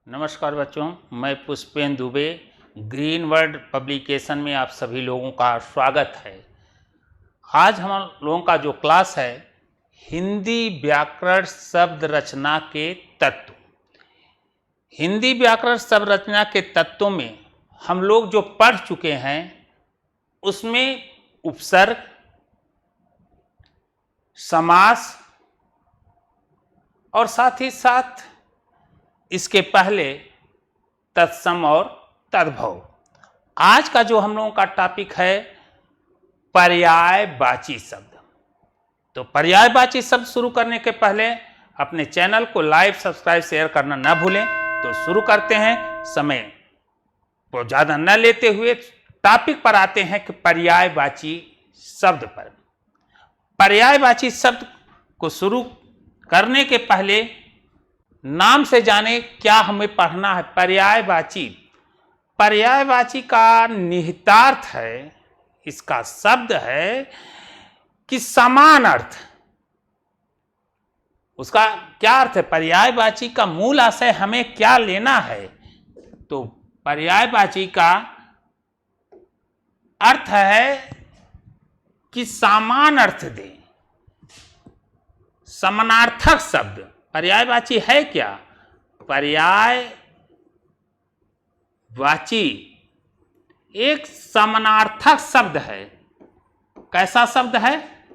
नमस्कार बच्चों, मैं Pushpendra Dubey green word publication में आप सभी लोगों का स्वागत है। आज हम लोगों का जो क्लास है हिंदी व्याकरण शब्द रचना के तत्व। हिंदी व्याकरण शब्द रचना के तत्वों में हम लोग जो पढ़ चुके हैं उसमें उपसर्ग, समास और साथ ही साथ इसके पहले तत्सम और तद्भव। आज का जो हम लोगों का टॉपिक है पर्यायवाची शब्द। तो पर्यायवाची शब्द शुरू करने के पहले अपने चैनल को लाइक, सब्सक्राइब, शेयर करना ना भूलें। तो शुरू करते हैं। समय को ज़्यादा न लेते हुए टॉपिक पर आते हैं कि पर्यायवाची शब्द पर। पर्यायवाची शब्द को शुरू करने के पहले नाम से जाने क्या हमें पढ़ना है। पर्यायवाची, पर्यायवाची का निहितार्थ है, इसका शब्द है कि समान अर्थ। उसका क्या अर्थ है? पर्यायवाची का मूल आशय हमें क्या लेना है? तो पर्यायवाची का अर्थ है कि समान अर्थ दे, समानार्थक शब्द। पर्यायवाची है क्या? पर्यायवाची एक समानार्थक शब्द है। कैसा शब्द है?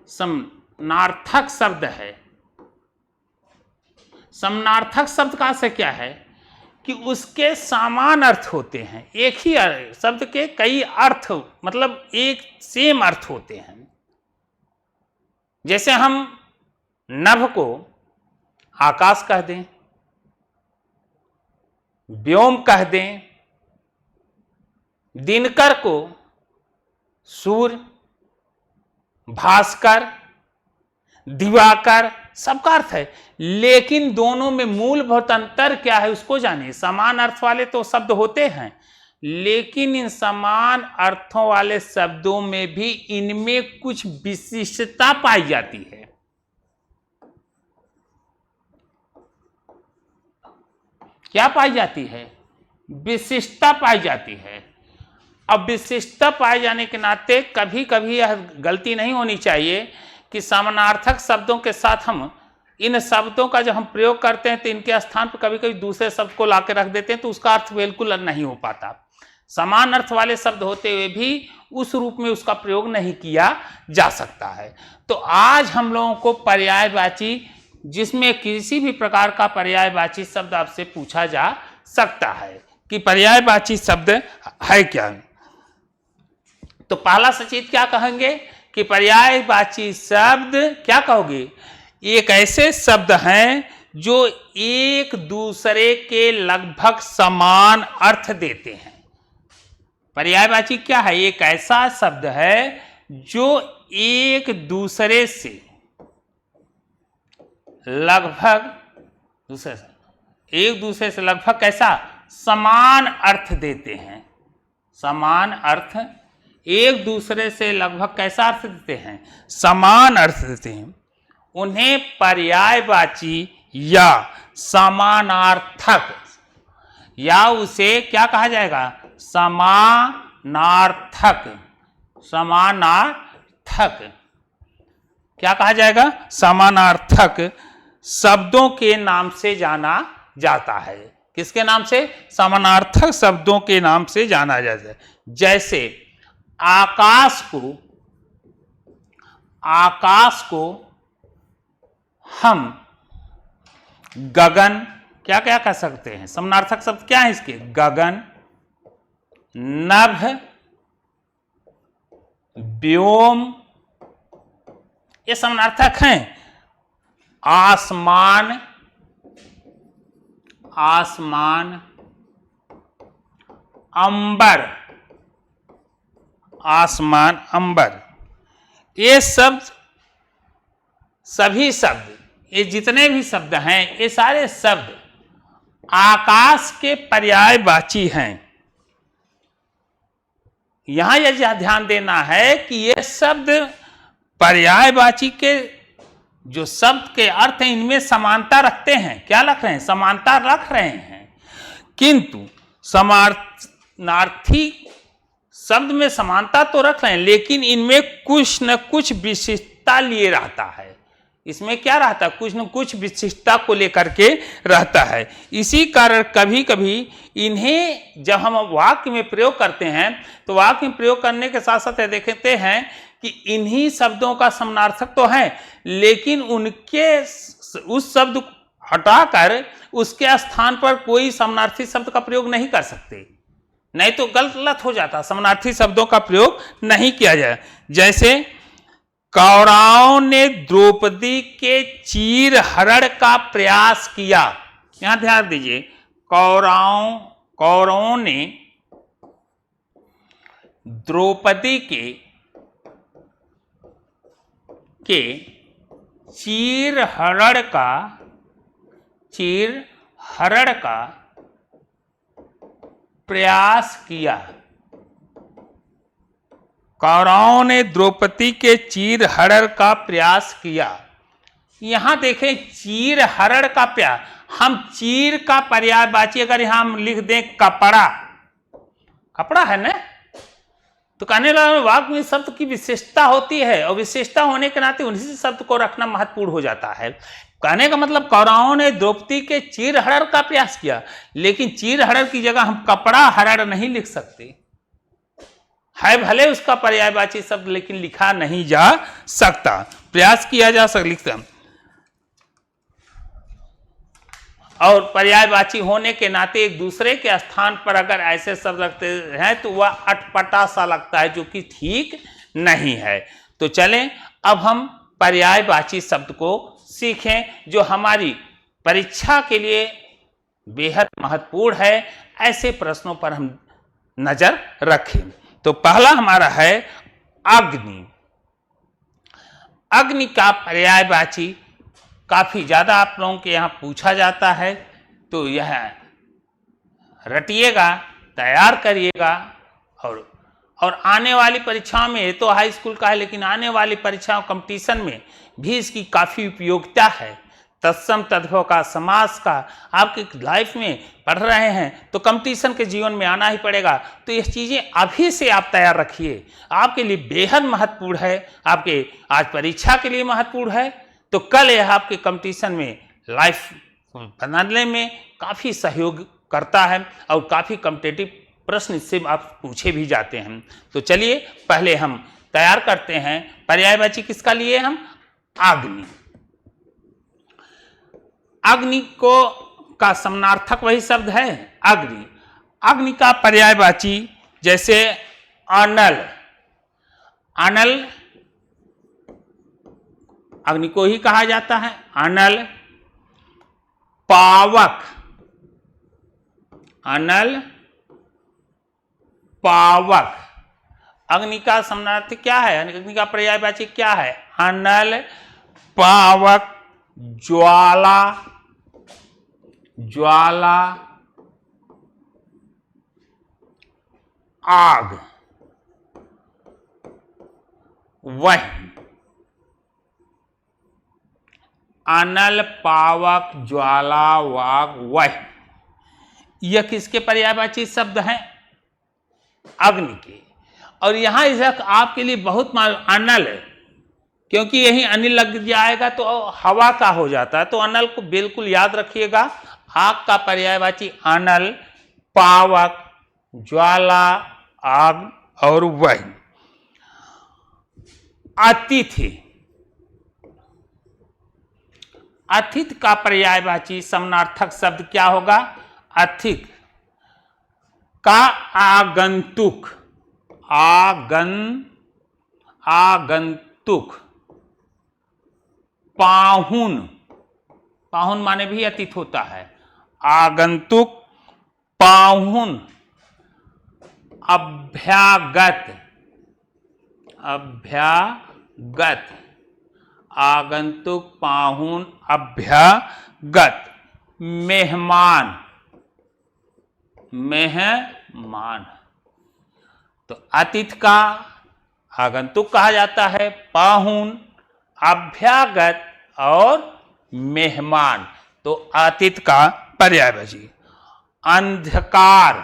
समानार्थक शब्द है। समानार्थक शब्द का अर्थ क्या है कि उसके समान अर्थ होते हैं। एक ही शब्द के कई अर्थ, मतलब एक सेम अर्थ होते हैं। जैसे हम नभ को आकाश कह दें, व्योम कह दें, दिनकर को सूर्य, भास्कर, दिवाकर, सबका अर्थ है। लेकिन दोनों में मूलभूत अंतर क्या है उसको जानिए। समान अर्थ वाले तो शब्द होते हैं, लेकिन इन समान अर्थों वाले शब्दों में भी इनमें कुछ विशिष्टता पाई जाती है। क्या पाई जाती है? विशिष्टता पाई जाती है। अब विशिष्टता पाए जाने के नाते कभी कभी यह गलती नहीं होनी चाहिए कि समानार्थक शब्दों के साथ हम इन शब्दों का जब हम प्रयोग करते हैं तो इनके स्थान पर कभी कभी दूसरे शब्द को ला के रख देते हैं, तो उसका अर्थ बिल्कुल नहीं हो पाता। समान अर्थ वाले शब्द होते हुए भी उस रूप में उसका प्रयोग नहीं किया जा सकता है। तो आज हम लोगों को पर्यायवाची, जिसमें किसी भी प्रकार का पर्यायवाची शब्द आपसे पूछा जा सकता है कि पर्यायवाची शब्द है क्या। तो पहला सचेत क्या कहेंगे कि पर्यायवाची शब्द क्या कहोगे? एक ऐसे शब्द हैं जो एक दूसरे के लगभग समान अर्थ देते हैं। पर्यायवाची क्या है? एक ऐसा शब्द है जो एक दूसरे से लगभग कैसा? समान अर्थ देते हैं। समान अर्थ, एक दूसरे से लगभग कैसा अर्थ देते हैं? समान अर्थ देते हैं। उन्हें पर्यायवाची या समानार्थक, या उसे क्या कहा जाएगा? समानार्थक। समानार्थक क्या कहा जाएगा? समानार्थक शब्दों के नाम से जाना जाता है। किसके नाम से? समानार्थक शब्दों के नाम से जाना जाता है। जैसे आकाश को हम गगन, क्या क्या कह सकते हैं? समानार्थक शब्द क्या है इसके? गगन, नभ, व्योम, ये समानार्थक हैं। आसमान, अंबर, आसमान, अंबर, ये शब्द, सभी शब्द, ये जितने भी शब्द हैं, ये सारे शब्द आकाश के पर्यायवाची हैं। यहां यह ध्यान देना है कि ये शब्द पर्यायवाची के जो शब्द के अर्थ हैं इनमें समानता रखते हैं। क्या रख रहे हैं? समानता रख रहे हैं। किंतु समानार्थी शब्द में समानता तो रख रहे हैं, लेकिन इनमें कुछ न कुछ विशिष्टता लिए रहता है। इसमें क्या रहता है, कुछ न कुछ विशिष्टता को लेकर के रहता है। इसी कारण कभी कभी इन्हें जब हम वाक्य में प्रयोग करते हैं तो वाक्य में प्रयोग करने के साथ साथ देखते हैं कि इन्हीं शब्दों का समानार्थक तो है, लेकिन उनके उस शब्द हटाकर उसके स्थान पर कोई समानार्थी शब्द का प्रयोग नहीं कर सकते, नहीं तो गलत हो जाता। समानार्थी शब्दों का प्रयोग नहीं किया जाए। जैसे कौरवों ने द्रौपदी के चीरहरण का प्रयास किया। यहां ध्यान दीजिए, कौरवों ने द्रौपदी के चीरहरण का प्रयास किया। कौरवों ने द्रौपदी के चीरहरण का प्रयास किया। यहां देखें, चीरहरण का प्रयास, हम चीर का पर्यायवाची अगर यहां हम लिख दें कपड़ा, कपड़ा है ना, तो कहने लगा वाक्य में शब्द की विशेषता होती है और विशेषता होने के नाते उन्हीं शब्द को रखना महत्वपूर्ण हो जाता है। कहने का मतलब कौरवों ने द्रौपदी के चीरहरण का प्रयास किया, लेकिन चीरहरण की जगह हम कपड़ा हरण नहीं लिख सकते, है भले उसका पर्यायवाची शब्द, लेकिन लिखा नहीं जा सकता। प्रयास किया जा सकता, लिखता, और पर्यायवाची होने के नाते एक दूसरे के स्थान पर अगर ऐसे शब्द रखते हैं तो वह अटपटा सा लगता है, जो कि ठीक नहीं है। तो चलें अब हम पर्यायवाची शब्द को सीखें, जो हमारी परीक्षा के लिए बेहद महत्वपूर्ण है। ऐसे प्रश्नों पर हम नजर रखें। तो पहला हमारा है अग्नि। अग्नि का पर्यायवाची काफी ज्यादा आप लोगों के यहां पूछा जाता है, तो यह रटिएगा, तैयार करिएगा। और आने वाली परीक्षाओं में, ये तो हाई स्कूल का है, लेकिन आने वाली परीक्षाओं कंपटीशन में भी इसकी काफी उपयोगिता है। तत्सम तद्भव का, समास का, आपके लाइफ में पढ़ रहे हैं तो कंपटीशन के जीवन में आना ही पड़ेगा। तो ये चीज़ें अभी से आप तैयार रखिए, आपके लिए बेहद महत्वपूर्ण है, आपके आज परीक्षा के लिए महत्वपूर्ण है, तो कल यह आपके कंपटीशन में लाइफ बनाने में काफ़ी सहयोग करता है और काफ़ी कॉम्पिटिटिव प्रश्न इससे आप पूछे भी जाते हैं। तो चलिए पहले हम तैयार करते हैं पर्यायवाची किसका लिए हम, अग्नि। अग्नि को का समानार्थक वही शब्द है अग्नि। अग्नि का पर्यायवाची जैसे अनल, अनल अग्नि को ही कहा जाता है, अनल। पावक, अनल पावक। अग्नि का समानार्थक क्या है, अग्नि का पर्यायवाची क्या है, अनल पावक। ज्वाला, ज्वाला आग, वह। अनल पावक ज्वाला वाग वह, यह किसके पर्यायवाची शब्द हैं, अग्नि के। और यहां इधर आपके लिए बहुत अनल, क्योंकि यही अनिल लग जाएगा तो हवा का हो जाता है, तो अनल को बिल्कुल याद रखिएगा। आग का पर्यायवाची अनल, पावक, ज्वाला, आग और वह। अतिथि, अतिथि का पर्यायवाची समानार्थक शब्द क्या होगा, अतिथि का आगंतुक, आगंतुक। पाहुन, पाहुन माने भी अतिथि होता है, आगंतुक, पाहुन। अभ्यागत, अभ्यागत, आगंतुक, पाहुन, अभ्यागत। मेहमान, मेहमान। तो अतिथि का आगंतुक कहा जाता है, पाहुन, अभ्यागत और मेहमान। तो अतिथि का पर्यायवाची। अंधकार,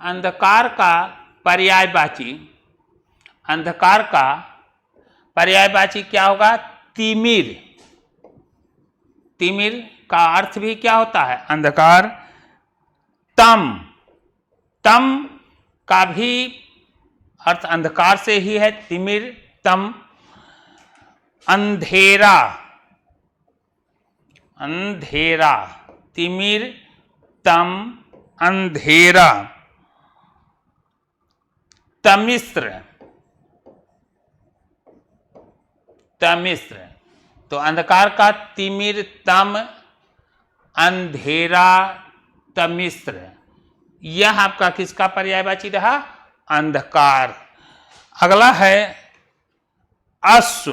अंधकार का पर्यायवाची, अंधकार का पर्यायवाची क्या होगा? तिमिर। तिमिर का अर्थ भी क्या होता है? अंधकार। तम, तम का भी अर्थ अंधकार से ही है, तिमिर, तम। अंधेरा, अंधेरा, तिमिर, तम, अंधेरा। तमिस्र, तमिस्र, तो अंधकार का तिमिर, तम, अंधेरा, तमिस्र, यह आपका किसका पर्यायवाची रहा? अंधकार। अगला है अश्व।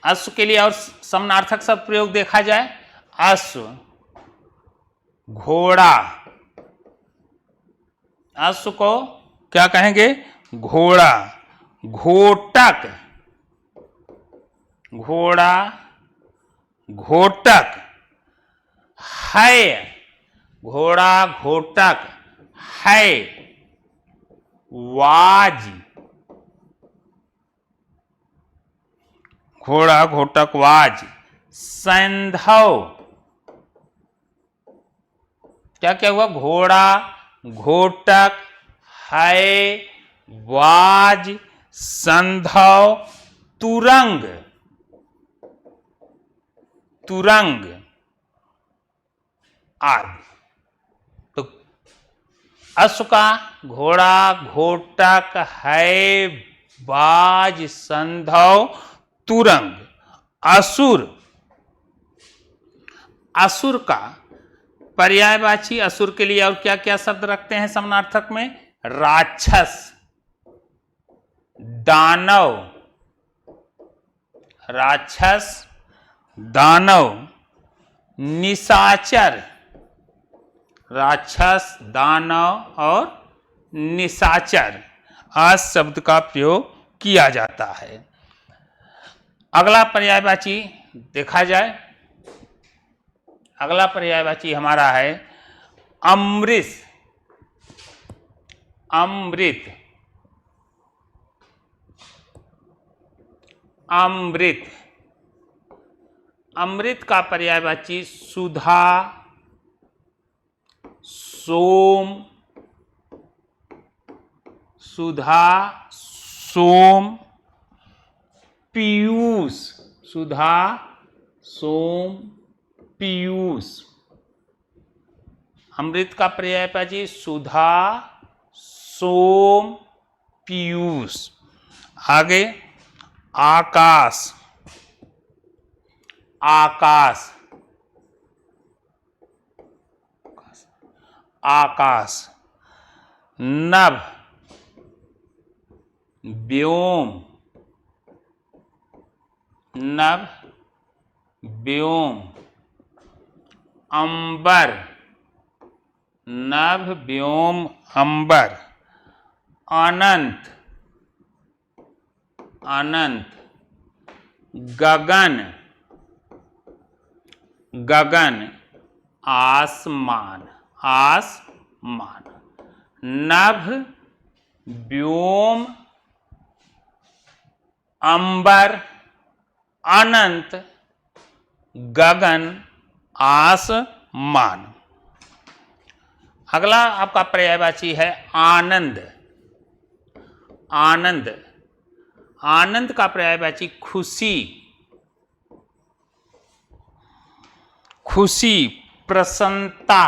अश्व के लिए और समानार्थक शब्द प्रयोग देखा जाए। अश्व, घोड़ा, अश्व को क्या कहेंगे? घोड़ा। घोटक, घोड़ा, घोटक। है, घोड़ा, घोटक, है। वाज, घोड़ा, घोटक, वाज। सैंधव, क्या क्या हुआ? घोड़ा, घोटक, है, वाज, संधव, तुरंग, तुरंग आदि। तो अश्व का घोड़ा, घोटक, है, वाज, संधव, तुरंग। असुर, असुर का पर्यायवाची असुर के लिए और क्या क्या शब्द रखते हैं समानार्थक में? राक्षस, दानव, राक्षस, दानव। निशाचर, राक्षस, दानव और निशाचर, आज शब्द का प्रयोग किया जाता है। अगला पर्यायवाची देखा जाए। अगला पर्यायवाची हमारा है अमृत, अमृत, अमृत। अमृत का पर्यायवाची सुधा, सोम, सुधा, सोम, पीयूष, सुधा, सोम, पीयूष। अमृत का पर्यायवाची सुधा, सोम, पीयूष। आगे आकाश, आकाश, आकाश। नभ, व्योम, नभ, व्योम। अंबर, नभ, व्योम, अंबर। अनंत, अनंत। गगन, गगन, आसमान, आसमान। नभ, व्योम, अंबर, अनंत, गगन, आसमान। अगला आपका पर्यायवाची है आनंद, आनंद। आनंद का पर्यायवाची खुशी, खुशी, प्रसन्नता,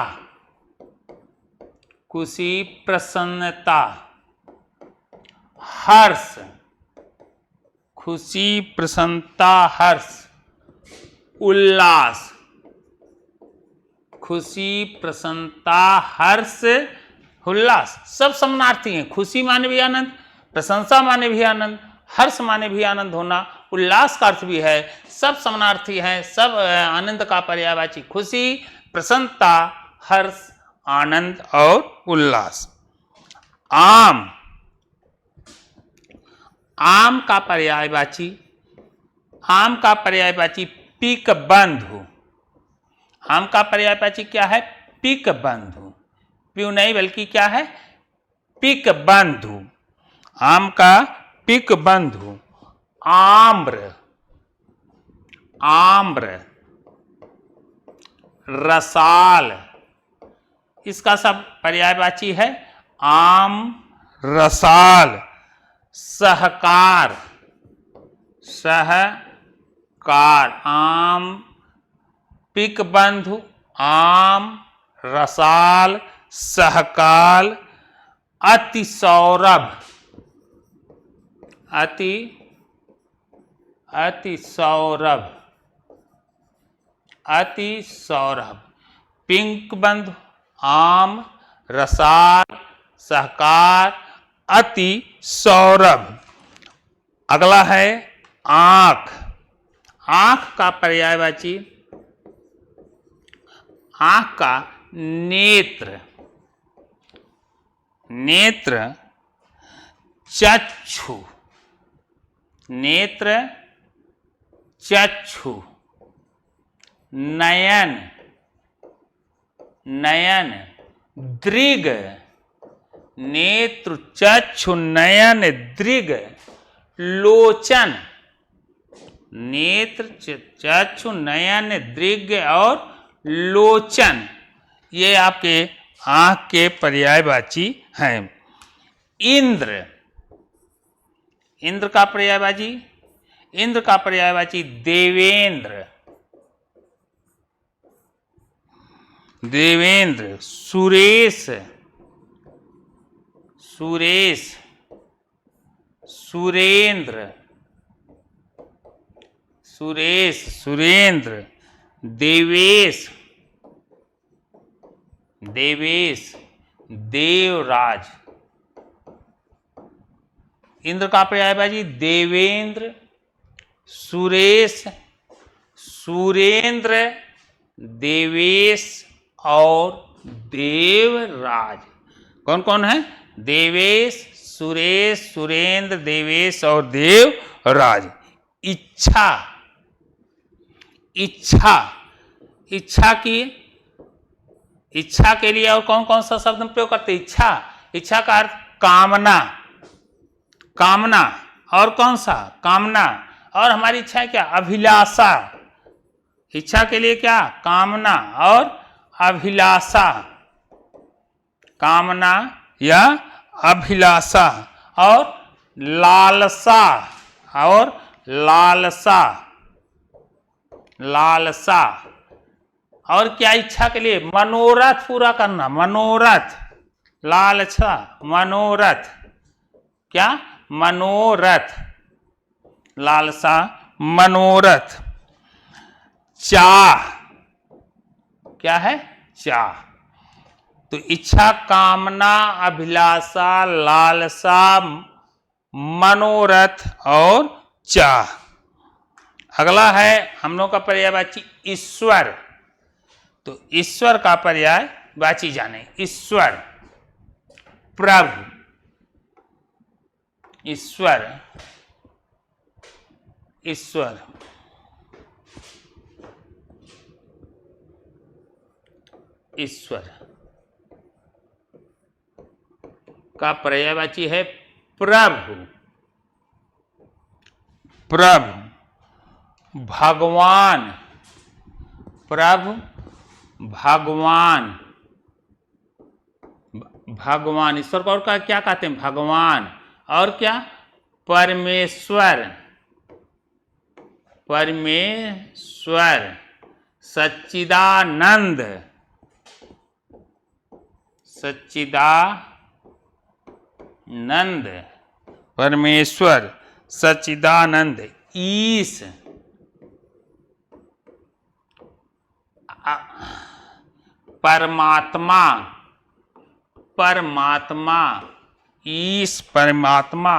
खुशी, प्रसन्नता। हर्ष, खुशी, प्रसन्नता, हर्ष। उल्लास, खुशी, प्रसन्नता, हर्ष, उल्लास। सब समानार्थी हैं। खुशी माने भी आनंद, प्रशंसा माने भी आनंद, हर्ष माने भी आनंद होना, उल्लास का अर्थ भी है। सब समानार्थी हैं। सब आनंद का पर्यायवाची खुशी, प्रसन्नता, हर्ष, आनंद और उल्लास। आम, आम का पर्यायवाची, आम का पर्यायवाची पीक बंधु, आम का पर्यायवाची क्या है? पिक बंधु। प्यू नहीं बल्कि क्या है? पिक बंधु। आम का पिक बंधु। आम्र, आम्र, रसाल, इसका सब पर्यायवाची है आम, रसाल। सहकार, सहकार, आम, पिक बंधु, आम, रसाल, सहकाल। अति सौरभ, अति, अति सौरभ, अति सौरभ। पिंक बंधु, आम, रसाल, सहकार, अति सौरभ। अगला है आंख। आंख का पर्यायवाची, आंख का नेत्र, नेत्र, चक्षु, नेत्र, चक्षु। नयन, नयन, दृग, नेत्र, चक्षु, नयन, दृग। लोचन, नेत्र, चक्षु, नयन, दृग और लोचन, ये आपके आंख के पर्यायवाची हैं। इंद्र, इंद्र का पर्यायवाची, इंद्र का पर्यायवाची देवेंद्र, देवेंद्र। सुरेश, सुरेश, सुरेंद्र, सुरेश, सुरेंद्र। देवेश, देवेश, देवराज। इंद्र का पर्यायवाची देवेंद्र, सुरेश, सुरेंद्र, देवेश और देवराज। कौन कौन है? देवेश, सुरेश, सुरेंद्र, देवेश और देवराज। इच्छा, इच्छा, इच्छा की, इच्छा के लिए और कौन कौन सा शब्द प्रयोग करते? इच्छा, इच्छा का अर्थ कामना, कामना। और कौन सा? कामना। और हमारी इच्छा है क्या? अभिलाषा। इच्छा के लिए क्या? कामना और अभिलाषा, कामना या अभिलाषा। और लालसा, और लालसा, लालसा। और क्या इच्छा के लिए? मनोरथ पूरा करना, मनोरथ। लालसा, मनोरथ। क्या? मनोरथ, लालसा, मनोरथ। चाह, क्या है? चाह। तो इच्छा, कामना, अभिलाषा, लालसा, मनोरथ और चाह। अगला है हम लोग का पर्यायवाची ईश्वर। तो ईश्वर का पर्यायवाची जाने। ईश्वर, प्रभु, ईश्वर, ईश्वर। ईश्वर का पर्यायवाची है प्रभु, प्रभु, भगवान, प्रभु, भगवान, भगवान। ईश्वर को और क्या कहते हैं? भगवान। और क्या? परमेश्वर, परमेश्वर। सच्चिदानंद, सच्चिदानंद, परमेश्वर, सच्चिदानंद। ईश, परमात्मा, परमात्मा, ईश, परमात्मा।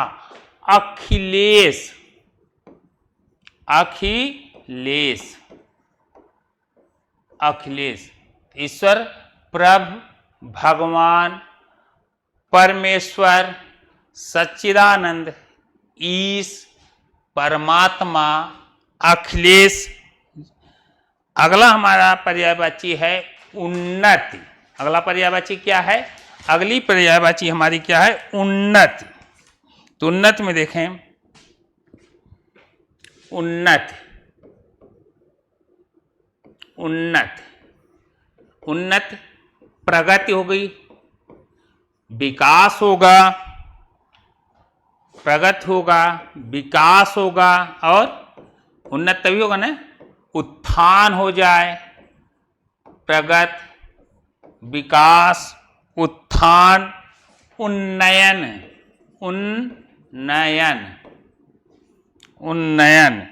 अखिलेश, अखिलेश, अखिलेश। ईश्वर, प्रभु, भगवान, परमेश्वर, सच्चिदानंद, ईश, परमात्मा, अखिलेश, अगला हमारा पर्यायवाची है उन्नति। अगला पर्यायवाची क्या है? अगली पर्यायवाची हमारी क्या है? उन्नति। तो उन्नति में देखें, उन्नति, उन्नति, उन्नति प्रगति हो गई, विकास होगा, प्रगति होगा, विकास होगा, और उन्नत तभी होगा ना, उत्थान हो जाए। प्रगति, विकास, उत्थान, उन्नयन, उन्नयन, उन्नयन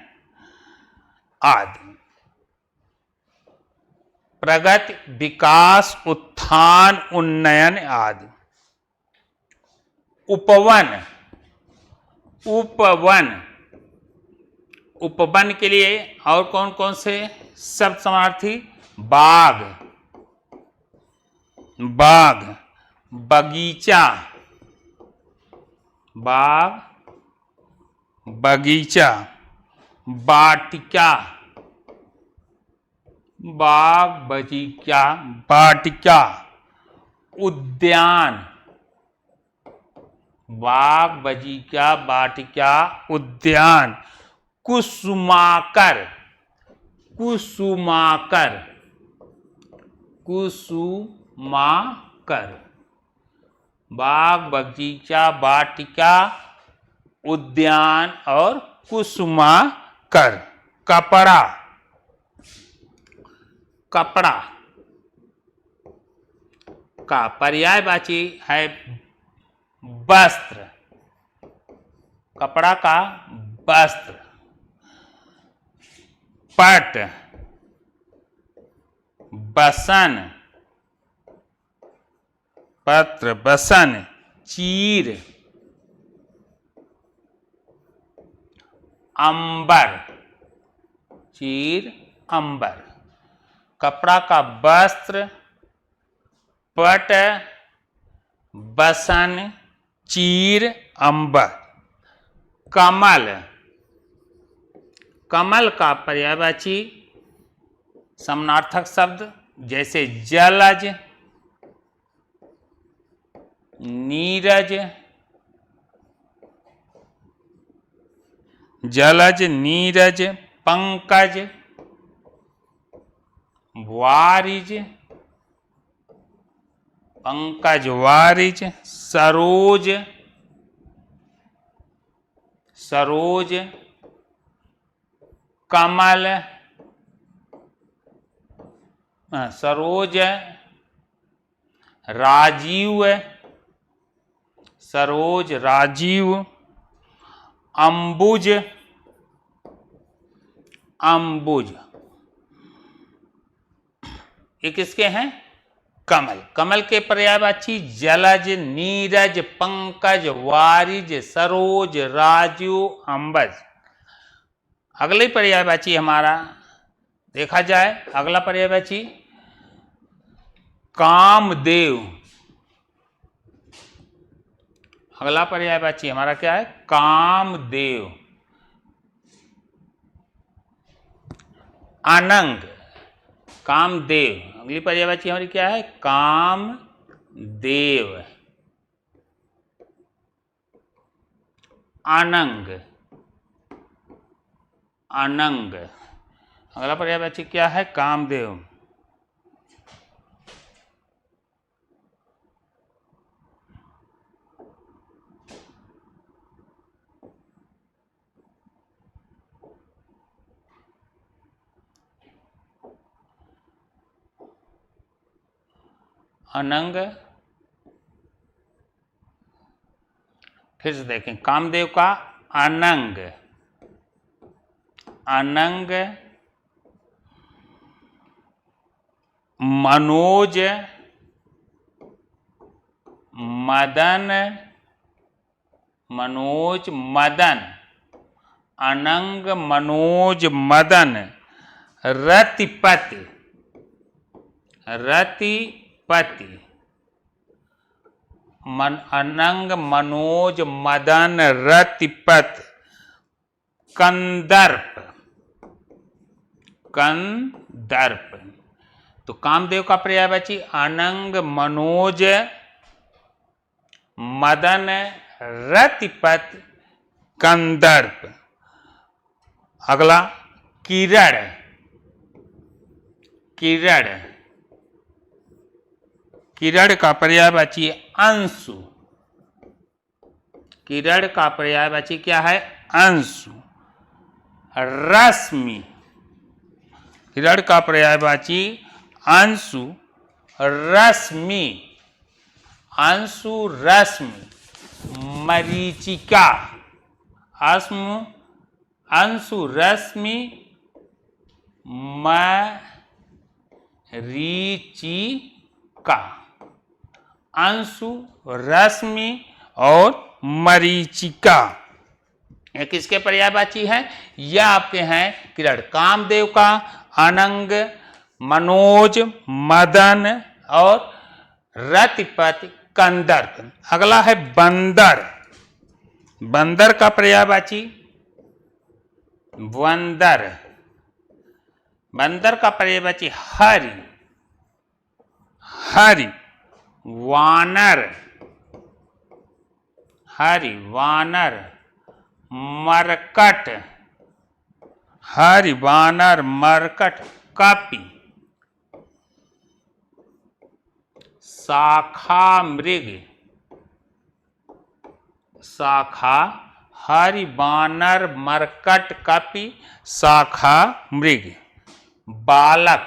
आदि। प्रगति, विकास, उत्थान, उन्नयन आदि। उपवन, उपवन, उपवन के लिए और कौन कौन से शब्द समानार्थी? बाग, बाग, बगीचा, बाग, बगीचा, वाटिका, बाग, बगीचा, वाटिका, उद्यान, बाग, बगीचा, वाटिका, उद्यान, कुसुमाकर, कुसुमाकर, कुसुमाकर, बाग, बगीचा, वाटिका, उद्यान और कुसुमाकर। कपड़ा, कपड़ा का पर्यायवाची है वस्त्र, कपड़ा का वस्त्र। पट, बसन, पत्र, बसन, चीर, अंबर, चीर, अंबर। कपड़ा का वस्त्र, पट, बसन, चीर, अंबर। कमल, कमल का पर्यायवाची समानार्थक शब्द जैसे जलज, नीरज, जलज, नीरज, पंकज, वारिज, पंकज, वारिज, सरोज, सरोज, कमल, सरोज, राजीव, सरोज, राजीव, अंबुज, अंबुज। ये किसके हैं? कमल। कमल के पर्यायवाची जलज, नीरज, पंकज, वारिज, सरोज, राजीव, अंबज। अगले पर्यायवाची हमारा देखा जाए, अगला पर्यायवाची कामदेव। अगला पर्यायवाची हमारा क्या है? कामदेव। अनंग, कामदेव। अगली पर्यायवाची हमारी क्या है? कामदेव। अनंग, अनंग। अगला पर्यायवाची क्या है? कामदेव। अनंग। फिर से देखें, कामदेव का अनंग, अनंग, मनोज, मदन, मनोज, मदन, अनंग, मनोज, मदन, रतिपति, रतिपति, अनंग, मनोज, मदन, रतिपति। कंदर्प, कंदर्प। तो कामदेव का पर्यायवाची अनंग मनोज मदन रतिपत कंदर्प। अगला किरण, किरण, किरण का पर्यायवाची अंशु। किरण का पर्यायवाची क्या है? अंशु। रश्मि, किरण का पर्यायवाची अंशु रश्मि, अंशु रश्मि। मरीचिका, अंशु रश्मि मरीचिका, अंशु रश्मि और मरीचिका। ये किसके पर्यायवाची है? यह आपके हैं किरण। कामदेव का अनंग मनोज मदन और रतिपत कंदर्प। अगला है बंदर। बंदर का पर्यायवाची बंदर। बंदर का पर्यायवाची हरि, हरि वानर, हरि वानर मरकट, हरि वानर मरकट कपि। शाखा मृग, शाखा हरि वानर मरकट कपि शाखा मृग। बालक,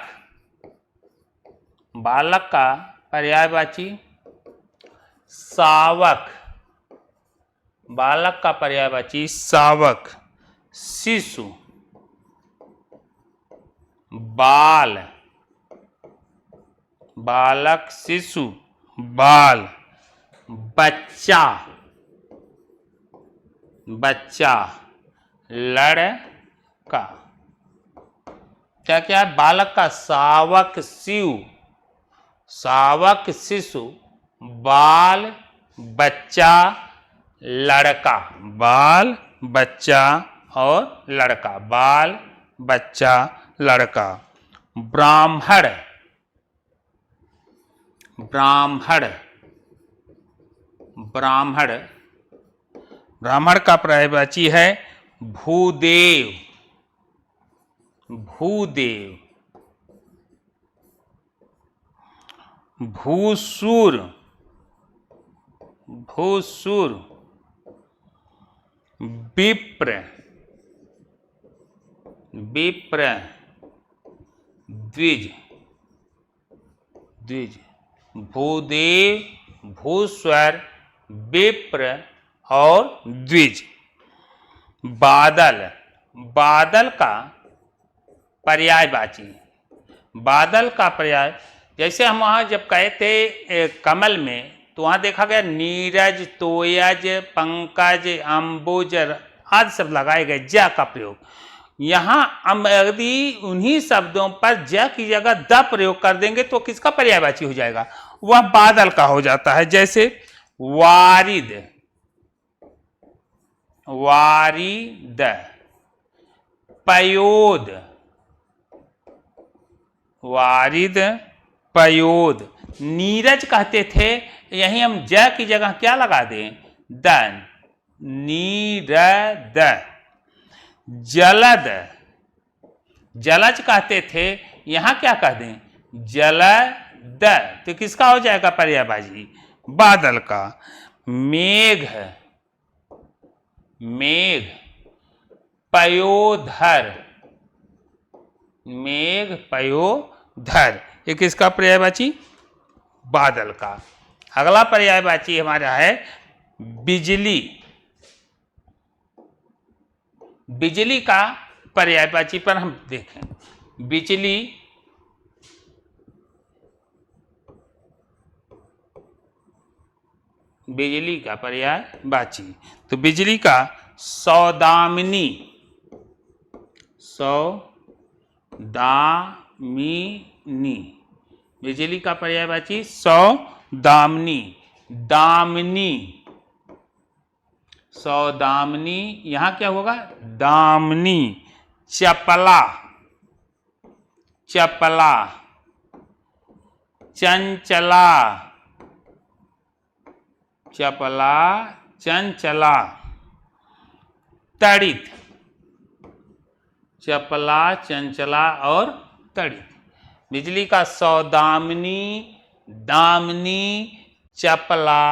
बालक का पर्यायवाची शावक, बालक का पर्यायवाची शावक। शिशु, बाल, बालक शिशु बाल। बच्चा, बच्चा लड़का। क्या क्या है? बालक का शावक शिव, शावक शिशु बाल बच्चा लड़का। बाल बच्चा और लड़का, बाल बच्चा लड़का। ब्राह्मण, ब्राह्मण, ब्राह्मण, ब्राह्मण का पर्यायवाची है भूदेव, भूदेव। भूसुर, भूसुर। विप्र, विप्र। द्विज, द्विज। भूदेव, भूस्वर, विप्र और द्विज। बादल, बादल का पर्यायवाची, बादल का पर्याय जैसे हम वहाँ जब कहे थे कमल में, तो वहाँ देखा गया नीरज, तोयज, पंकज, अम्बुज आदि शब्द लगाए गए ज का प्रयोग। यहाँ हम यदि उन्हीं शब्दों पर ज की जगह द प्रयोग कर देंगे तो किसका पर्यायवाची हो जाएगा? वह बादल का हो जाता है। जैसे वारिद, वारिद। पयोद, वारिद पयोद। नीरज कहते थे, यहीं हम ज की जगह क्या लगा दें? द, नीरद। जलद, जलज कहते थे, यहां क्या कह दें? जलद। तो किसका हो जाएगा पर्यायवाची? बादल का। मेघ, मेघ। पयोधर, मेघ पयोधर। ये किसका पर्यायवाची? बादल का। अगला पर्यायवाची हमारा है बिजली। बिजली का पर्यायवाची पर हम देखें। बिजली, बिजली का पर्यायवाची, तो बिजली का सौदामिनी, सौदामिनी। बिजली का पर्यायवाची सौदामिनी। दामिनी, सौदामिनी। यहां क्या होगा? दामिनी। चपला, चपला, चंचला, चपला, चंचला, तड़ित, चपला, चंचला और तड़ित। बिजली का सौदामिनी, दामिनी, चपला,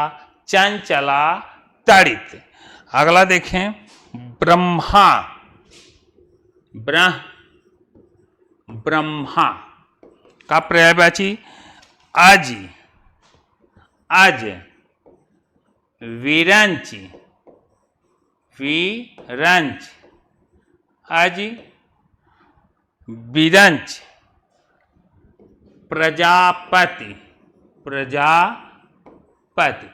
चंचला, तड़ित। अगला देखें, ब्रह्मा, ब्रह्मा का पर्यायवाची अज, अज, विरंच, विरंच, अज, विरंच, प्रजापति, प्रजापति,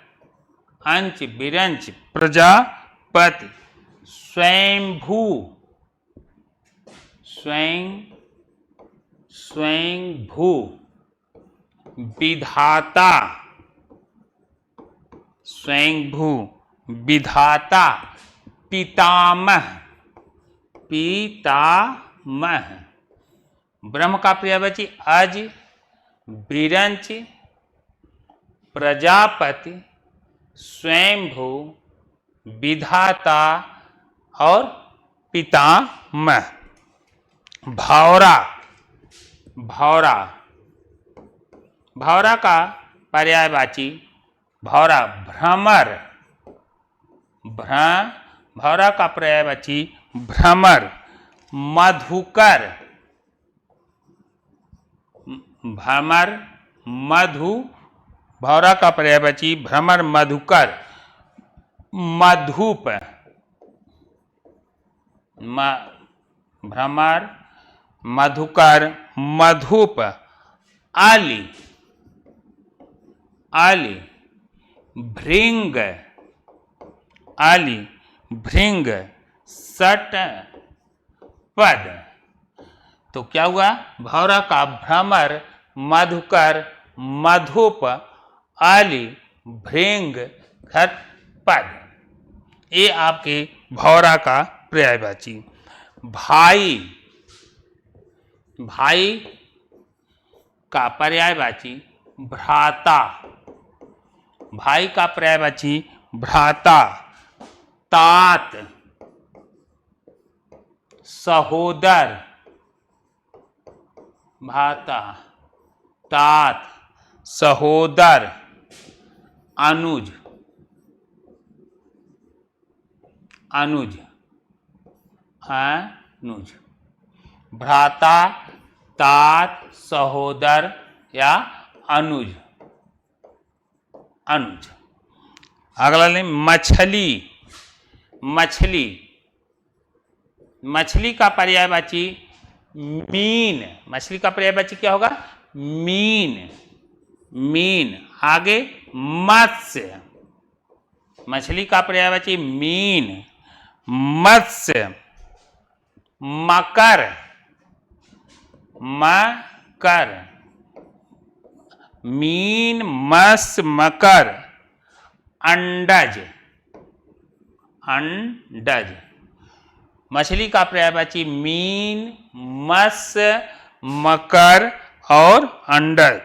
अंच, विरंच, प्रजापति, स्वयंभू, स्वयंभू, विधाता, स्वयंभू, विधाता, पितामह, पितामह। ब्रह्म का पर्यायवाची अज, विरंच, प्रजापति, स्वयंभू, विधाता और पितामह। भौरा, भौरा, भौरा का पर्यायवाची भौरा, भ्रमर, भौरा का पर्यायवाची भ्रमर, मधुकर, भ्रमर, मधु, भौरा का पर्यायवाची भ्रमर, मधुकर, मधुप, भ्रमर, मधुकर, मधुप, आली, आली, भृंग, आली, भृंग, सट, पद। तो क्या हुआ? भौरा का भ्रमर, मधुकर, मधुप, आली, भृंग, खट, पद। ये आपके भौरा का पर्यायवाची। भाई, भाई का पर्यायवाची भ्राता, भाई का पर्यायवाची भ्राता, तात, सहोदर, भ्राता, तात, सहोदर, अनुज, अनुज, अनुज, भ्राता, तात, सहोदर या अनुज, अनुज। अगला लें मछली, मछली, मछली का पर्यायवाची मीन, मछली का पर्यायवाची क्या होगा? Mean, mean. आगे मत्स्य, मछली का पर्यायवाची मीन, मत्स्य, मकर, मकर, मीन, मत्स्य, मकर, अंडज, अंडज। मछली का पर्यायवाची मीन, मत्स्य, मकर और अंडज।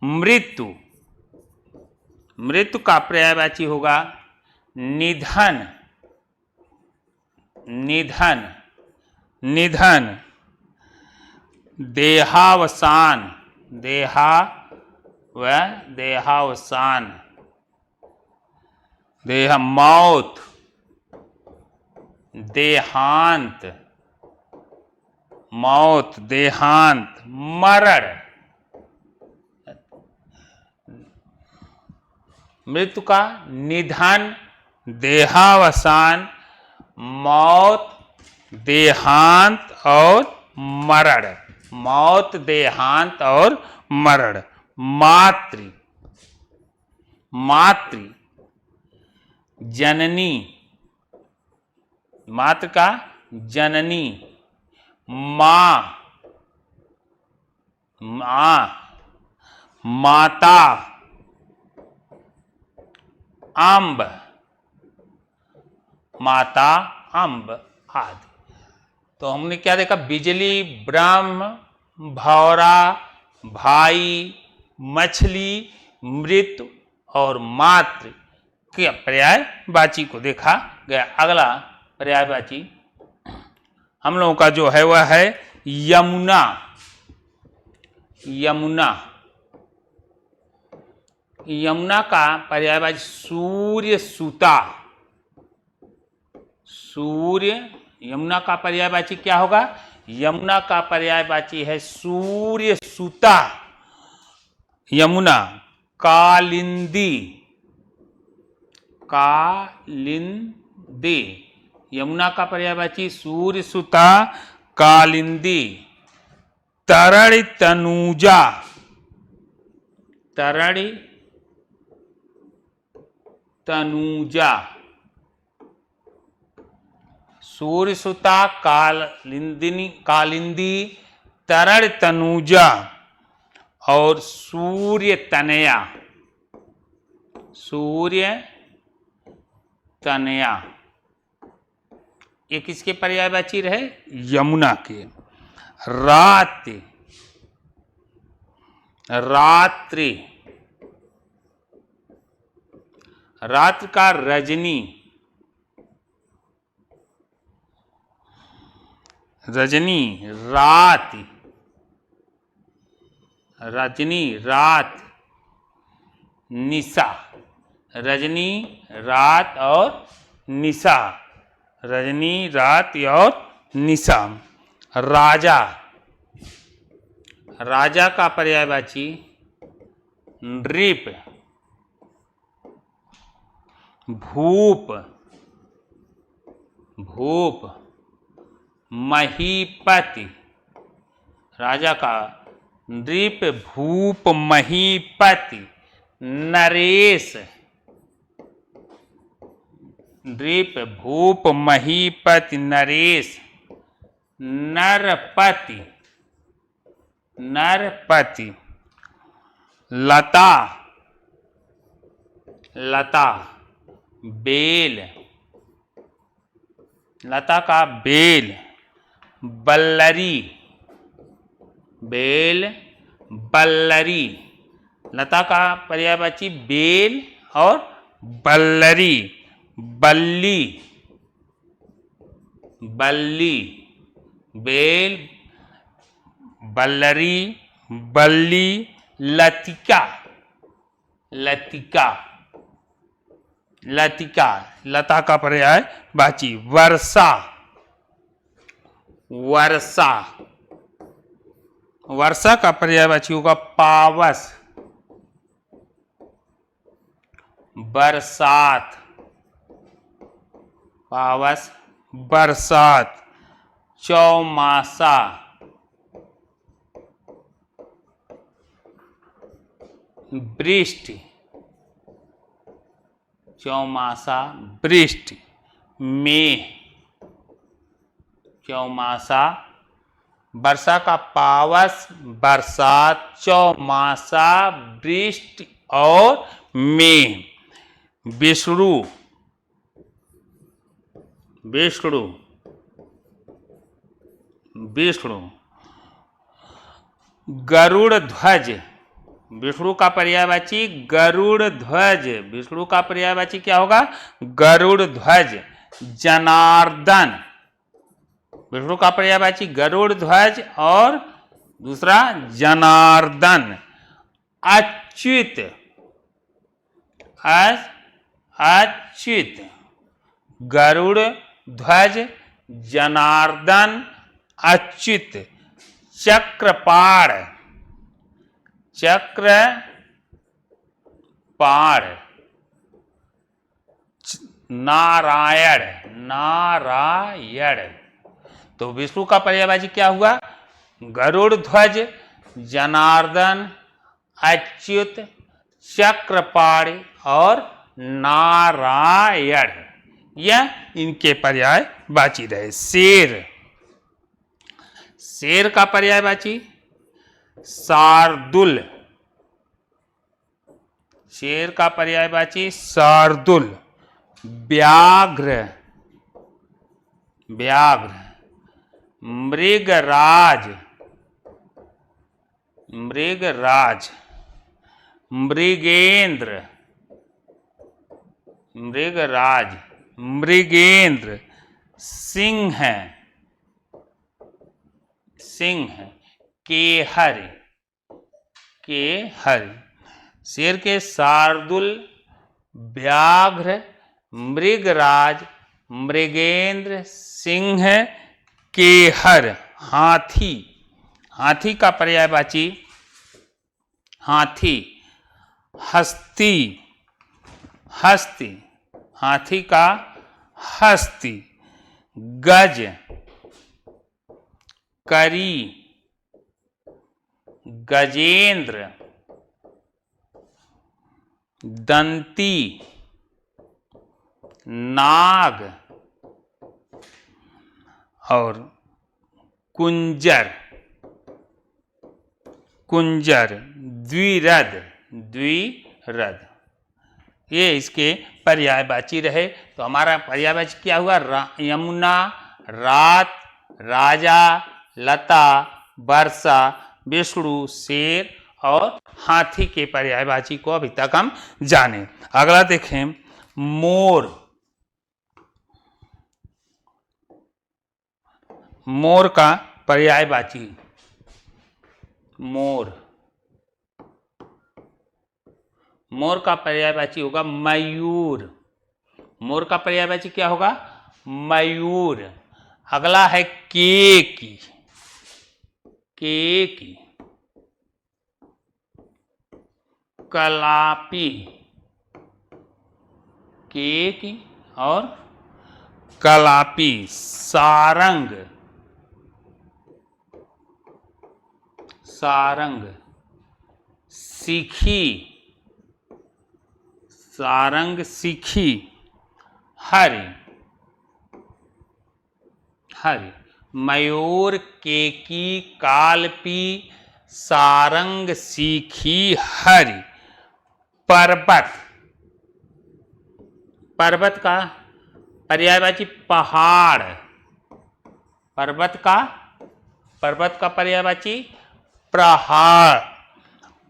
मृत्यु, मृत्यु का पर्यायवाची होगा निधन, निधन, निधन। देहावसान, देहावसान, देह, मौत, देहांत, मौत, देहांत, मरण। मृत्यु का निधन, देहावसान, मौत, देहांत और मरण, मौत, देहांत और मरण। मातृ, मातृ, जननी, मातृ का जननी, माँ, माँ, माता, अम्ब, माता, अम्ब आदि। तो हमने क्या देखा? बिजली, ब्रह्म, भौरा, भाई, मछली, मृत और मात्र के पर्यायवाची को देखा गया। अगला पर्यायवाची हम लोगों का जो है वह है यमुना। यमुना, यमुना का पर्यायवाची सूर्य सुता। सूर्य, यमुना का पर्यायवाची क्या होगा? यमुना का पर्यायवाची है सूर्य सुता। यमुना, कालिंदी, कालिंदी, यमुना का पर्यायवाची सूर्य सुता, कालिंदी। तरणी तनूजा, तरणी तनूजा, सूर्य सुता, कालिंदिनी, कालिंदी, तरण तनूजा और सूर्य तनया। सूर्य तनया ये किसके पर्यायवाची रहे? यमुना के। रात, रात्रि, रात का रजनी, रजनी, रात, रजनी, रात, निशा, रजनी, रात और निशा, रजनी, रात और निशा। राजा, राजा का पर्यायवाची नृप, भूप, भूप, महीपति, राजा का नृप, भूप, महीपति। नरेश, नृप, भूप, महीपति, नरेश। नरपति, नरपति। लता, लता, बेल, लता का बेल। बल्लरी, बेल, बल्लरी, लता का पर्यायवाची बेल और बल्लरी। बल्ली, बल्ली, बेल, बल्लरी, बल्ली। लतिका, लतिका, लतिका, लता का पर्यायवाची। वर्षा, वर्षा, वर्षा का पर्यायवाची होगा पावस। बरसात, पावस, बरसात। चौमासा, वृष्टि, चौमासा, वृष्टि। मेह, चौमासा, वर्षा का पावस, बरसात, चौमासा, वृष्टि और मेह। विष्णु, विष्णु, विष्णु। गरुड़ ध्वज, विष्णु का पर्यायवाची गरुड़ ध्वज। विष्णु का पर्यायवाची क्या होगा? गरुड़ ध्वज। जनार्दन, विष्णु का पर्यायवाची गरुड़ ध्वज और दूसरा जनार्दन। अच्युत, अच्युत, गरुड़ ध्वज, जनार्दन, अच्युत। चक्रपाण, चक्रपाण, नारायण, नारायण। तो विष्णु का पर्यायवाची क्या हुआ? गरुड़ ध्वज, जनार्दन, अच्युत, चक्रपाण और नारायण। यह इनके पर्यायवाची रहे। शेर, शेर का पर्यायवाची शार्दुल, शेर का पर्यायवाची शार्दुल। व्याघ्र, व्याघ्र। मृगराज, मृगराज, मृगेंद्र, मृगराज, मृगेंद्र, सिंह, सिंह, केहर, केहर, शेर के शार्दुल, व्याघ्र, मृगराज, मृगेंद्र, सिंह, केहर, हाथी, हाथी का पर्यायवाची हाथी, हस्ती, हस्ती, हाथी का हस्ती, गज, करी, गजेंद्र, दंती, नाग और कुंजर, कुंजर, द्विरद, द्विरद। ये इसके पर्यायवाची रहे। तो हमारा पर्यायवाची क्या हुआ? यमुना, रात, राजा, लता, वर्षा, विष्णु, शेर और हाथी के पर्यायवाची को अभी तक हम जाने। अगला देखें, मोर, मोर का पर्यायवाची, मोर, मोर का पर्यायवाची होगा मयूर। मोर का पर्यायवाची क्या होगा? मयूर। अगला है केकी, केकी, कलापी, केकी और कलापी, सारंग, सारंग, सीखी, सारंग, सीखी, हरि, हरि, मयूर, केकी, कालपी, सारंग, सीखी, हरि। पर्वत, पर्वत का पर्यायवाची पहाड़, पर्वत का, पर्वत का पर्यायवाची पहाड़।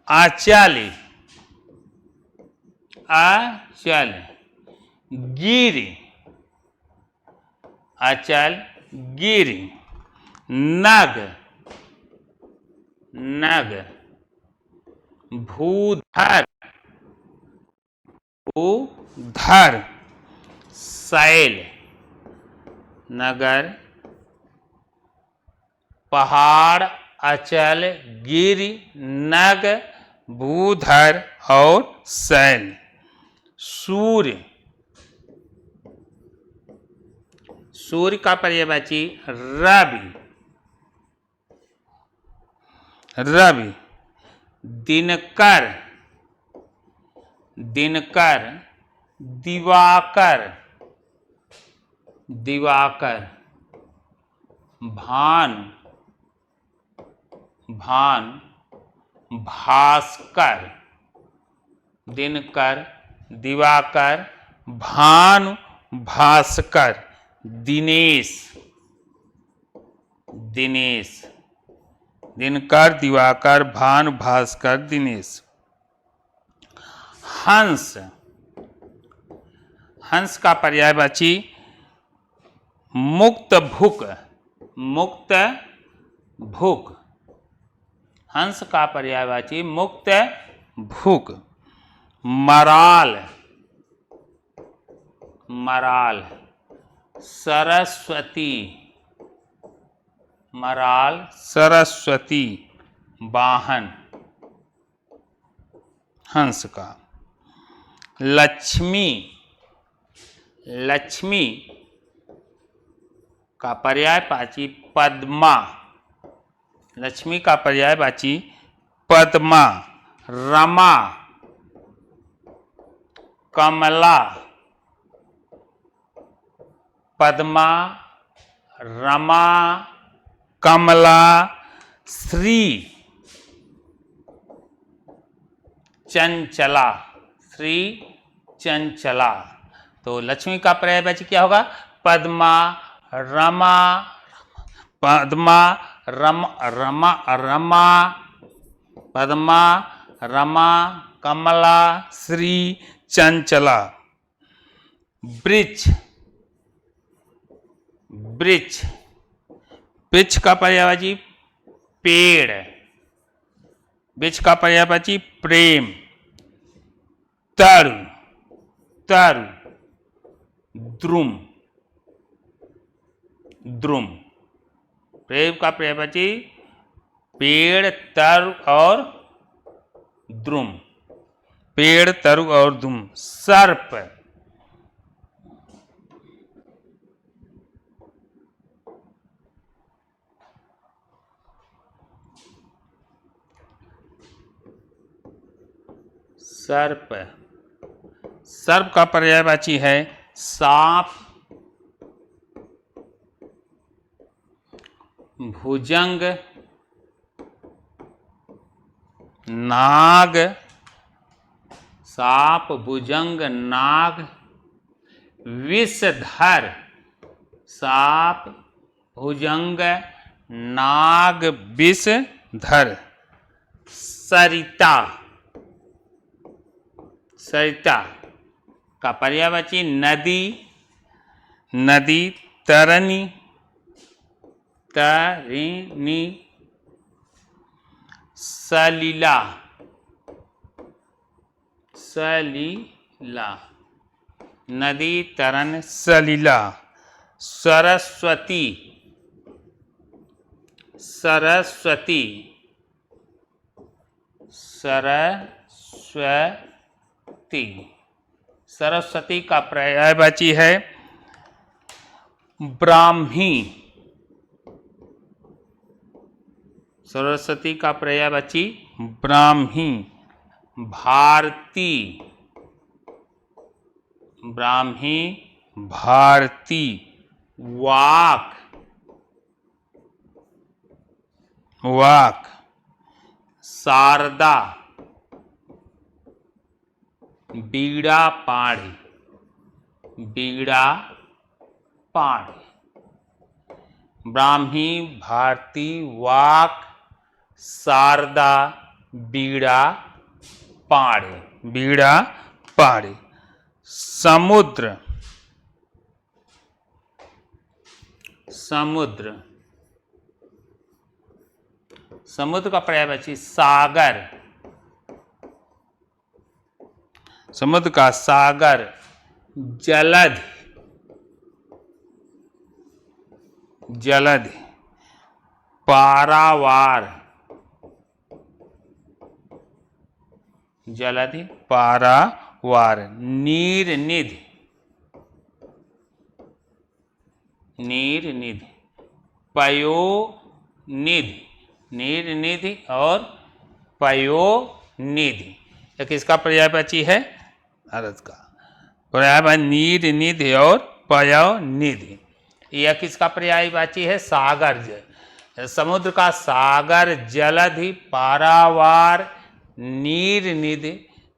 आंचल, आंचल, गिरि, आंचल, गिरि, नग, नग, भूधर, भूधर, शैल, नगर, पहाड़, अचल, गिरि, नग, भूधर और शैल। सूर्य, सूर्य का पर्यायवाची रवि, रवि, दिनकर, दिनकर, दिवाकर, दिवाकर, भानु, भानु, भास्कर, दिनकर, दिवाकर, भानु, भास्कर। दिनेश, दिनेश, दिनकर, दिवाकर, भानु, भास्कर, दिनेश। हंस, हंस का पर्यायवाची मुक्त भुक, मुक्त भुक, हंस का पर्यायवाची मुक्त भुक। Moral, moral, Saraswati, moral, Saraswati, वाहन हंस का। लक्ष्मी, लक्ष्मी का पर्यायवाची पद्मा, लक्ष्मी का पर्यायवाची पद्मा। रमा, कमला, पद्मा, रमा, कमला, श्री, चंचला, श्री, चंचला। तो लक्ष्मी का पर्यायवाची क्या होगा? पद्मा, रमा, पद्मा, रमा, रमा, पद्मा, रमा, कमला, श्री, चंचला। वृक्ष, वृक्ष, वृक्ष का पर्यायवाची पेड़, वृक्ष का पर्यायवाची प्रेम। तरु, तरु, द्रुम, द्रुम। प्रेम का पर्यायवाची पेड़, तरु और द्रुम, पेड़, तरु और द्रुम। सर्प, सर्प, सर्प का पर्यायवाची है सांप, भुजंग, नाग, सांप, भुजंग, नाग, विषधर, सांप, भुजंग, नाग, विषधर। सरिता, सरिता का पर्यायवाची नदी, नदी, तरनी, तरिणी। सलीला, सलीला, नदी, तरन, सलीला। सरस्वती, सरस्वती, सरस्वती, सरस्वती का पर्यायवाची है ब्राह्मी, सरस्वती का पर्यायवाची ब्राह्मी। भारती, ब्राह्मी, भारती। वाक, वाक, शारदा, बीड़ा पाड़ी, बीड़ा पाड़ी। ब्राह्मी, भारती, वाक, शारदा, बीड़ा पाड़ी, बीड़ा पाड़ी। समुद्र, समुद्र, समुद्र का पर्यायवाची सागर, समुद्र का सागर। जलध, जलध, पारावार, जलधि, पारावार। नीरनिधि, नीरनिधि, पयोनिधि, नीरनिधि और पयोनिधि। यह किसका पर्यायवाची है? भारत का पर्यायवाची नीरनिधि और पयोनिधि। यह किसका पर्यायवाची है? सागर, समुद्र का सागर, जलधि, पारावार, नीरनिधि,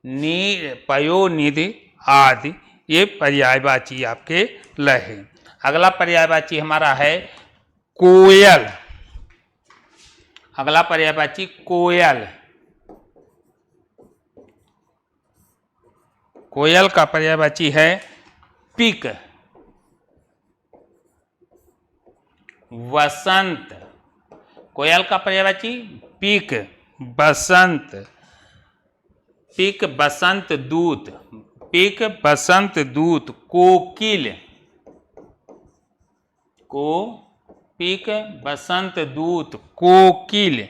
नीर, पयोनिधि आदि ये पर्यायवाची आपके लहे। अगला पर्यायवाची हमारा है कोयल। अगला पर्यायवाची कोयल। कोयल का पर्यायवाची है पिक, वसंत। कोयल का पर्यायवाची पिक, बसंत। पिक, बसंत, दूत, पिक, बसंत, दूत। कोकिल, को, पिक, बसंत, दूत, कोकिल।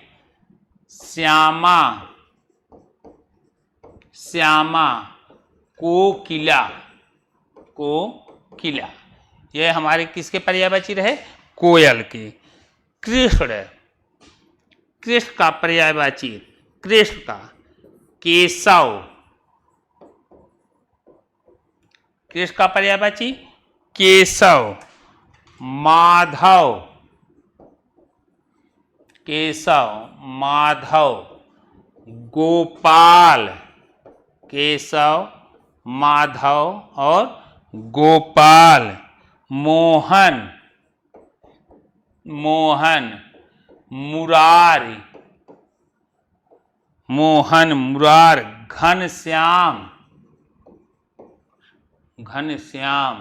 श्यामा, श्यामा, कोकिला, कोकिला। यह हमारे किसके पर्यायवाची रहे? कोयल के। कृष्ण, कृष्ण का पर्यायवाची, कृष्ण का केशव। कृष्ण का पर्यायवाची केशव। माधव, केशव, माधव। गोपाल, केशव, माधव और गोपाल। मोहन, मोहन, मुरारी, मोहन, मुरार, घनश्याम, घनश्याम,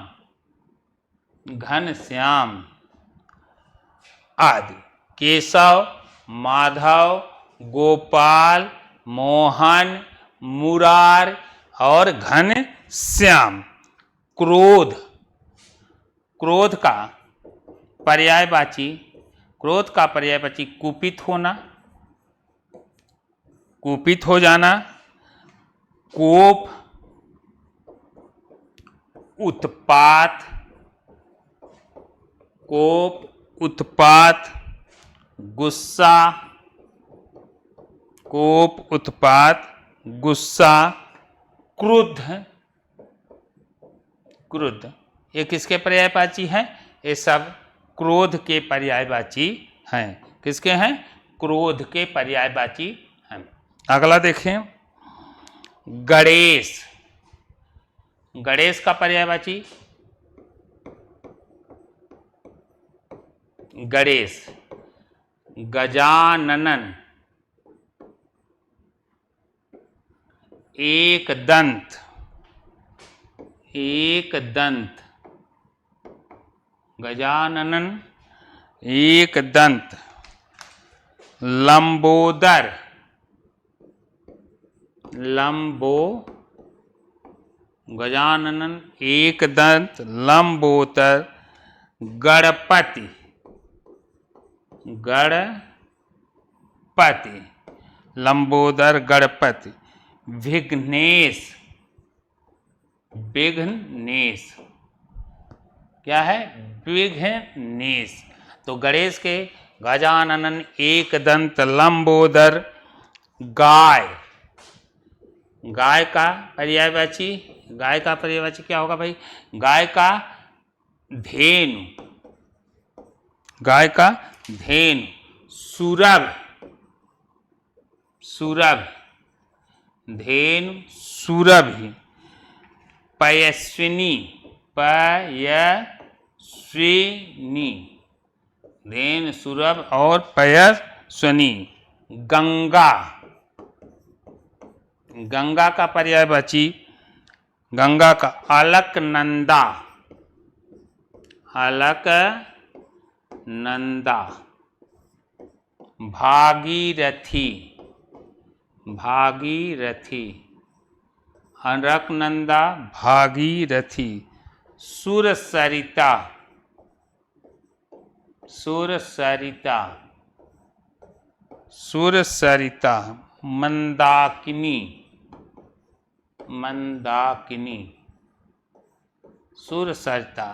घनश्याम आदि। केशव, माधव, गोपाल, मोहन, मुरार और घनश्याम। क्रोध, क्रोध का पर्यायवाची, क्रोध का पर्यायवाची कुपित होना, कुपित हो जाना। कोप, उत्पात, कोप, उत्पात, गुस्सा, कोप, उत्पात, गुस्सा, क्रुद्ध, क्रुद्ध। ये किसके पर्यायवाची हैं? ये सब क्रोध के पर्यायवाची हैं। किसके हैं? क्रोध के पर्यायवाची हैं। अगला देखें, गणेश, गणेश का पर्यायवाची गणेश, गजानन, एक दंत, एक दंत, गजानन एक दंत। लंबोदर, लंबो, गजानन एक दंत लंबोदर। गणपति, गणपति, लंबोदर गणपति। विघ्नेश, विघ्नेश, क्या है? विघ्नेश। तो गणेश के गजानन एक दंत लंबोदर। गाय, गाय का पर्यायवाची, गाय का पर्यायवाची क्या होगा भाई? गाय का धेनु, गाय का धेनु। सुरभ, सुरभ, धेनु सुरभि। पयस्विनी, पयस्विनी, धेनु सुरभ और पयस्विनी। गंगा, गंगा का पर्यायवाची, गंगा का अलकनंदा, अलकनंदा। भागीरथी, भागीरथी, अलकनंदा भागीरथी। सुरसरिता, सुरसरिता, सुरसरिता। मंदाकिनी, मंदाकिनी, सुरसरिता।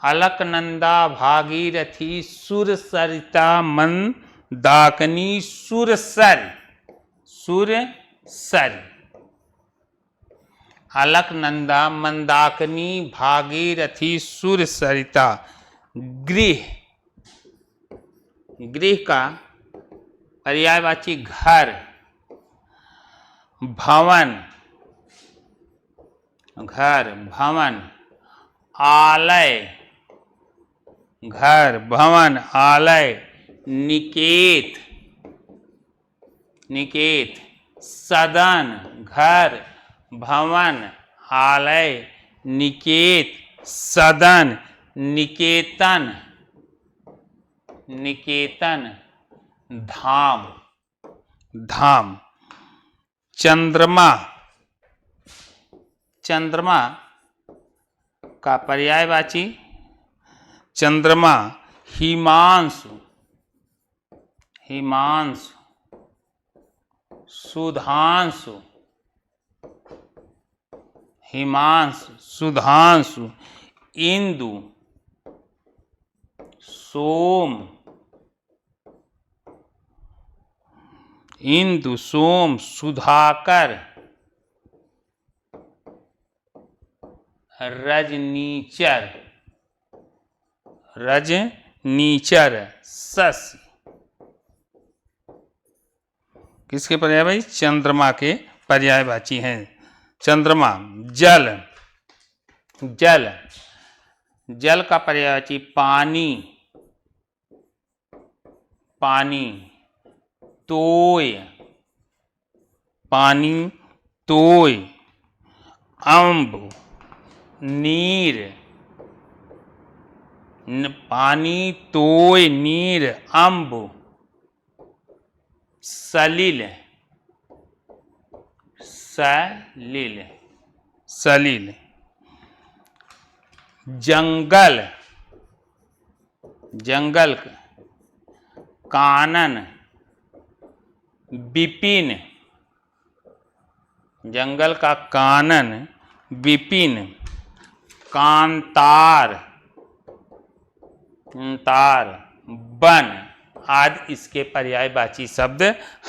अलकनंदा, भागीरथी, सुरसरिता, मंदाकिनी, सुरसर, सुरसर। अलकनंदा, मंदाकिनी, भागीरथी, सुरसरिता। गृह, गृह का पर्यायवाची घर, भवन, घर, भवन। आलय, घर, भवन, आलय। निकेत, निकेत, सदन, घर, भवन, आलय। निकेत, सदन। निकेतन, निकेतन, धाम, धाम। चंद्रमा, चंद्रमा का पर्यायवाची, चंद्रमा। हिमांशु, हिमांशु, सुधांशु, हिमांशु, सुधांशु। इंदु, सोम, इंदु, सोम। सुधाकर, रजनीचर, रजनीचर। शशि, किसके पर्याय भाई? चंद्रमा के पर्यायवाची हैं। चंद्रमा। जल, जल, जल का पर्यायवाची पानी, पानी। तोय, पानी तोय, अम्ब, नीर, पानी तोय नीर अम्ब, सलिल, सलिल, सलिल, जंगल, जंगल, कानन, विपिन, जंगल का कानन, विपिन, कांतार, तार, वन आदि इसके पर्यायवाची शब्द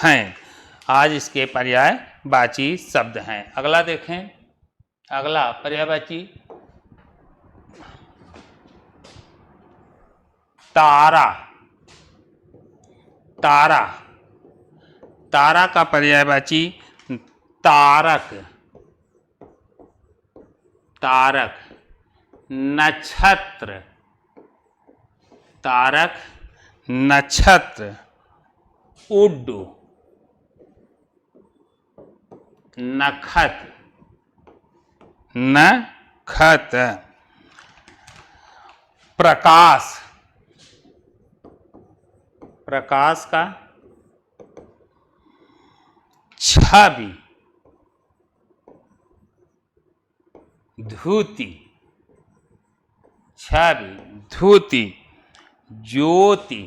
हैं। आज इसके पर्यायवाची शब्द हैं। अगला देखें, अगला पर्यायवाची तारा, तारा, तारा का पर्यायवाची तारक, तारक, नक्षत्र, तारक, नक्षत्र, उड्ड, नखत, नखत, प्रकाश, प्रकाश का छवि, धूति, छवि, धूति, ज्योति,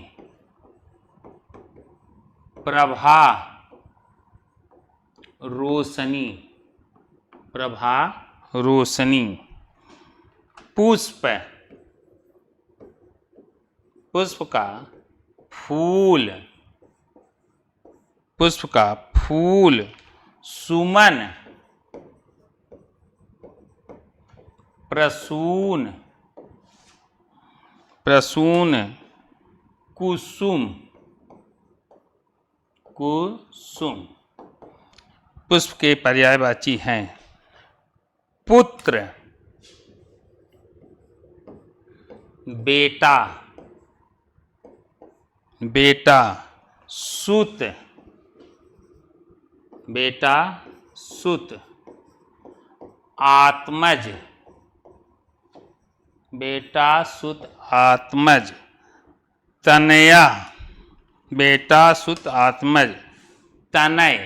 प्रभा, रोशनी, प्रभा, रोशनी, पुष्प, पुष्प का फूल, पुष्प का फूल, सुमन, प्रसून, प्रसून, कुसुम, कुसुम पुष्प के पर्यायवाची हैं। पुत्र, बेटा, बेटा, सुत, बेटा, सुत, आत्मज, बेटा, सुत, आत्मज, तनया, बेटा, सुत, आत्मज, तनय,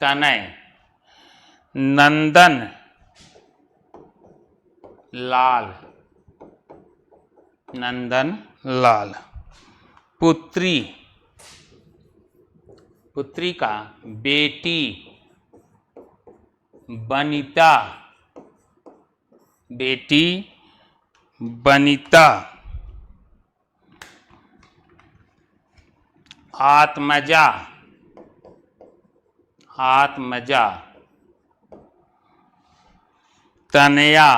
तनय, नंदन, लाल, नंदन, लाल, पुत्री, पुत्री का बेटी, बनिता, बेटी, बनिता, आत्मजा, आत्मजा, तनया,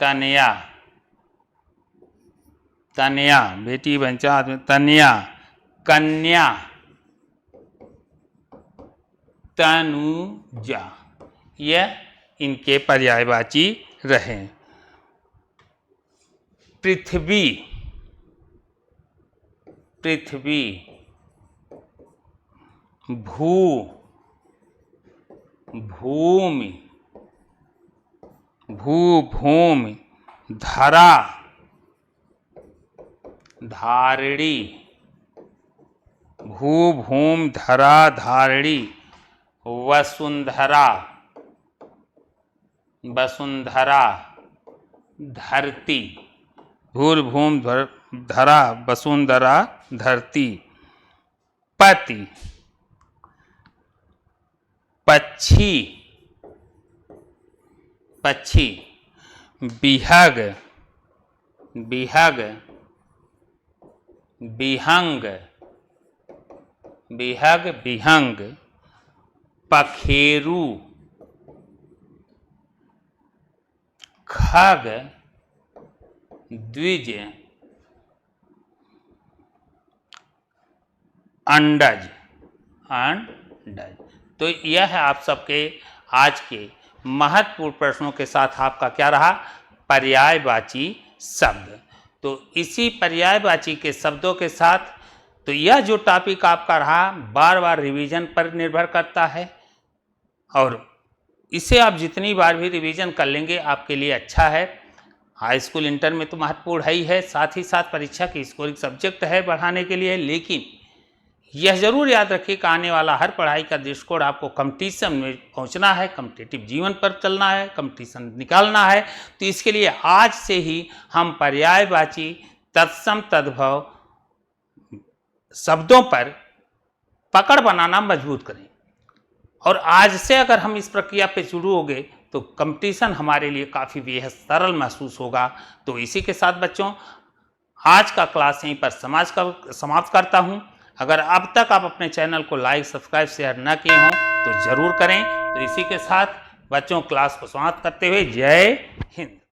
तनया, तनया, बेटी बच्चा, तनया, कन्या, तनुजा, यह इनके पर्यायवाची रहे। पृथ्वी, पृथ्वी, भू, भूमि, भू, भूमि, धरा, धारणी, भू, भूमि, धरा, धारणी, वसुंधरा, वसुंधरा, धरती, भूर, भूमि, धरा, वसुंधरा, धरती, पति, पक्षी, पक्षी, बिहग, बिहग, बिहंग, बिहग, बिहंग, पखेरु, खग, द्विज, अंडज, अंडज। तो यह है आप सबके आज के महत्वपूर्ण प्रश्नों के साथ आपका क्या रहा, पर्यायवाची शब्द। तो इसी पर्यायवाची के शब्दों के साथ तो यह जो टॉपिक आपका रहा बार बार रिवीजन पर निर्भर करता है, और इसे आप जितनी बार भी रिवीजन कर लेंगे आपके लिए अच्छा है। हाई स्कूल इंटर में तो महत्वपूर्ण है ही है, साथ ही साथ परीक्षा की स्कोरिंग सब्जेक्ट है बढ़ाने के लिए। लेकिन यह जरूर याद रखिए कि आने वाला हर पढ़ाई का दृष्टिकोण आपको कंपटीशन में पहुंचना है, कॉम्पिटिटिव जीवन पर चलना है, कंपटीशन निकालना है। तो इसके लिए आज से ही हम पर्यायवाची, तत्सम, तद्भव शब्दों पर पकड़ बनाना मजबूत करें, और आज से अगर हम इस प्रक्रिया पे शुरू हो गए तो कंपटीशन हमारे लिए काफ़ी बेहद सरल महसूस होगा। तो इसी के साथ बच्चों आज का क्लास यहीं पर समाप्त करता हूं। अगर अब तक आप अपने चैनल को लाइक, सब्सक्राइब, शेयर न किए हों तो ज़रूर करें। तो इसी के साथ बच्चों क्लास को समाप्त करते हुए जय हिंद।